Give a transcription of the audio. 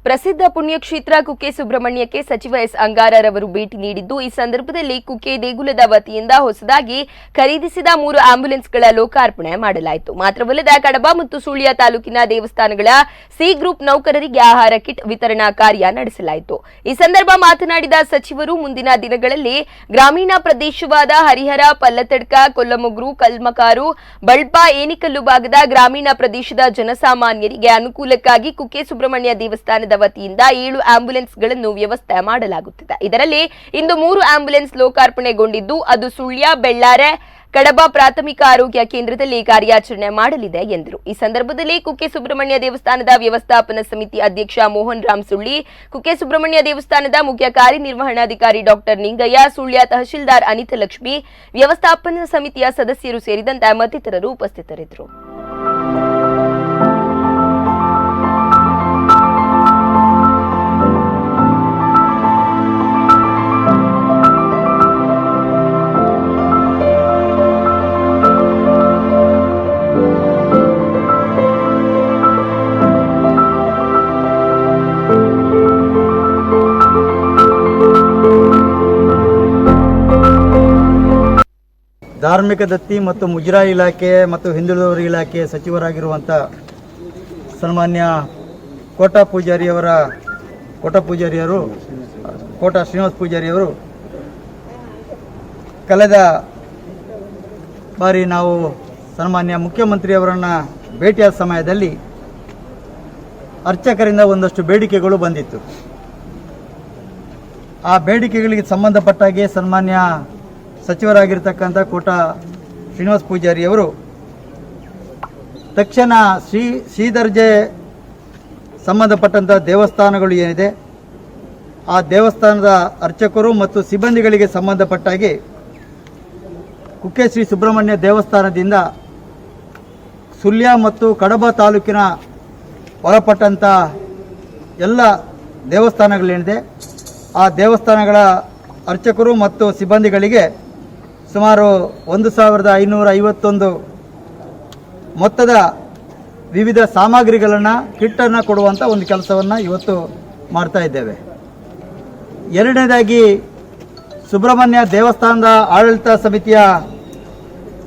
ಪ್ರಸಿದ್ಧ ಪುಣ್ಯಕ್ಷೇತ್ರ ಕುಕ್ಕೆ ಸುಬ್ರಹ್ಮಣ್ಯಕ್ಕೆ ಸಚಿವ ಎಸ್ ಅಂಗಾರರವರು ಭೇಟಿ ನೀಡಿದ್ದು, ಈ ಸಂದರ್ಭದಲ್ಲಿ ಕುಕ್ಕೆ ದೇಗುಲದ ವತಿಯಿಂದ ಹೊಸದಾಗಿ ಖರೀದಿಸಿದ 3 ಆಂಬ್ಯುಲೆನ್ಸ್ಗಳ ಲೋಕಾರ್ಪಣೆ ಮಾಡಲಾಯಿತು. ಮಾತ್ರವಲ್ಲದೆ ಕಡಬ ಮತ್ತು ಸುಳ್ಯ ತಾಲೂಕಿನ ದೇವಸ್ಥಾನಗಳ ಸಿ ಗ್ರೂಪ್ ನೌಕರರಿಗೆ ಆಹಾರ ಕಿಟ್ ವಿತರಣಾ ಕಾರ್ಯ ನಡೆಸಲಾಯಿತು. ಈ ಸಂದರ್ಭ ಮಾತನಾಡಿದ ಸಚಿವರು, ಮುಂದಿನ ದಿನಗಳಲ್ಲಿ ಗ್ರಾಮೀಣ ಪ್ರದೇಶವಾದ ಹರಿಹರ, ಪಲ್ಲತಡ್ಕ, ಕೊಲ್ಲಮೊಗ್ರು, ಕಲ್ಮಕಾರು, ಬಳ್ಪ, ಏನಿಕಲ್ಲು ಭಾಗದ ಗ್ರಾಮೀಣ ಪ್ರದೇಶದ ಜನಸಾಮಾನ್ಯರಿಗೆ ಅನುಕೂಲಕ್ಕಾಗಿ ಕುಕ್ಕೆ ಸುಬ್ರಹ್ಮಣ್ಯ ದೇವಸ್ಥಾನದ ವತಿಯಿಂದ 7 ಆಂಬ್ಯುಲೆನ್ಸ್ಗಳನ್ನು ವ್ಯವಸ್ಥೆ ಮಾಡಲಾಗುತ್ತಿದೆ. ಇದರಲ್ಲಿ ಇಂದು 3 ಆಂಬ್ಯುಲೆನ್ಸ್ ಲೋಕಾರ್ಪಣೆಗೊಂಡಿದ್ದು, ಅದು ಸುಳ್ಯ, ಬೆಳ್ಳಾರೆ, ಕಡಬ ಪ್ರಾಥಮಿಕ ಆರೋಗ್ಯ ಕೇಂದ್ರದಲ್ಲಿ ಕಾರ್ಯಾಚರಣೆ ಮಾಡಲಿದೆ ಎಂದರು. ಈ ಸಂದರ್ಭದಲ್ಲಿ ಕುಕ್ಕೆ ಸುಬ್ರಹ್ಮಣ್ಯ ದೇವಸ್ಥಾನದ ವ್ಯವಸ್ಥಾಪನಾ ಸಮಿತಿ ಅಧ್ಯಕ್ಷ ಮೋಹನ್ ರಾಮ್ ಸುಳ್ಳಿ, ಕುಕ್ಕೆ ಸುಬ್ರಹ್ಮಣ್ಯ ದೇವಸ್ಥಾನದ ಮುಖ್ಯ ಕಾರ್ಯನಿರ್ವಹಣಾಧಿಕಾರಿ ಡಾಕ್ಟರ್ ನಿಂಗಯ್ಯ, ಸುಳ್ಯ ತಹಶೀಲ್ದಾರ್ ಅನಿತಲಕ್ಷ್ಮಿ, ವ್ಯವಸ್ಥಾಪನಾ ಸಮಿತಿಯ ಸದಸ್ಯರು ಸೇರಿದಂತೆ ಮತ್ತಿತರರು ಉಪಸ್ಥಿತರಿದ್ದರು. ಧಾರ್ಮಿಕ ದತ್ತಿ ಮತ್ತು ಮುಜರಾಯಿ ಇಲಾಖೆ ಮತ್ತು ಹಿಂದುಳಿದವರ ಇಲಾಖೆ ಸಚಿವರಾಗಿರುವಂಥ ಸನ್ಮಾನ್ಯ ಕೋಟಾ ಶ್ರೀನಿವಾಸ ಪೂಜಾರಿಯವರು ಕಳೆದ ಬಾರಿ ನಾವು ಸನ್ಮಾನ್ಯ ಮುಖ್ಯಮಂತ್ರಿಯವರನ್ನು ಭೇಟಿಯಾದ ಸಮಯದಲ್ಲಿ ಅರ್ಚಕರಿಂದ ಒಂದಷ್ಟು ಬೇಡಿಕೆಗಳು ಬಂದಿತ್ತು. ಆ ಬೇಡಿಕೆಗಳಿಗೆ ಸಂಬಂಧಪಟ್ಟಾಗೆ ಸನ್ಮಾನ್ಯ ಸಚಿವರಾಗಿರ್ತಕ್ಕಂಥ ಕೋಟಾ ಶ್ರೀನಿವಾಸ ಪೂಜಾರಿಯವರು ತಕ್ಷಣ ಸಿ ದರ್ಜೆ ಸಂಬಂಧಪಟ್ಟಂಥ ದೇವಸ್ಥಾನಗಳು ಏನಿದೆ ಆ ದೇವಸ್ಥಾನದ ಅರ್ಚಕರು ಮತ್ತು ಸಿಬ್ಬಂದಿಗಳಿಗೆ ಸಂಬಂಧಪಟ್ಟಾಗೆ ಕುಕ್ಕೆ ಶ್ರೀ ಸುಬ್ರಹ್ಮಣ್ಯ ದೇವಸ್ಥಾನದಿಂದ ಸುಳ್ಯ ಮತ್ತು ಕಡಬ ತಾಲೂಕಿನ ಒಳಪಟ್ಟಂಥ ಎಲ್ಲ ದೇವಸ್ಥಾನಗಳೇನಿದೆ ಆ ದೇವಸ್ಥಾನಗಳ ಅರ್ಚಕರು ಮತ್ತು ಸಿಬ್ಬಂದಿಗಳಿಗೆ ಸುಮಾರು 1551 ಮೊತ್ತದ ವಿವಿಧ ಸಾಮಗ್ರಿಗಳನ್ನು ಕಿಟ್ಟನ್ನು ಕೊಡುವಂಥ ಒಂದು ಕೆಲಸವನ್ನು ಇವತ್ತು ಮಾಡ್ತಾ ಇದ್ದೇವೆ. ಎರಡನೇದಾಗಿ ಸುಬ್ರಹ್ಮಣ್ಯ ದೇವಸ್ಥಾನದ ಆಡಳಿತ ಸಮಿತಿಯ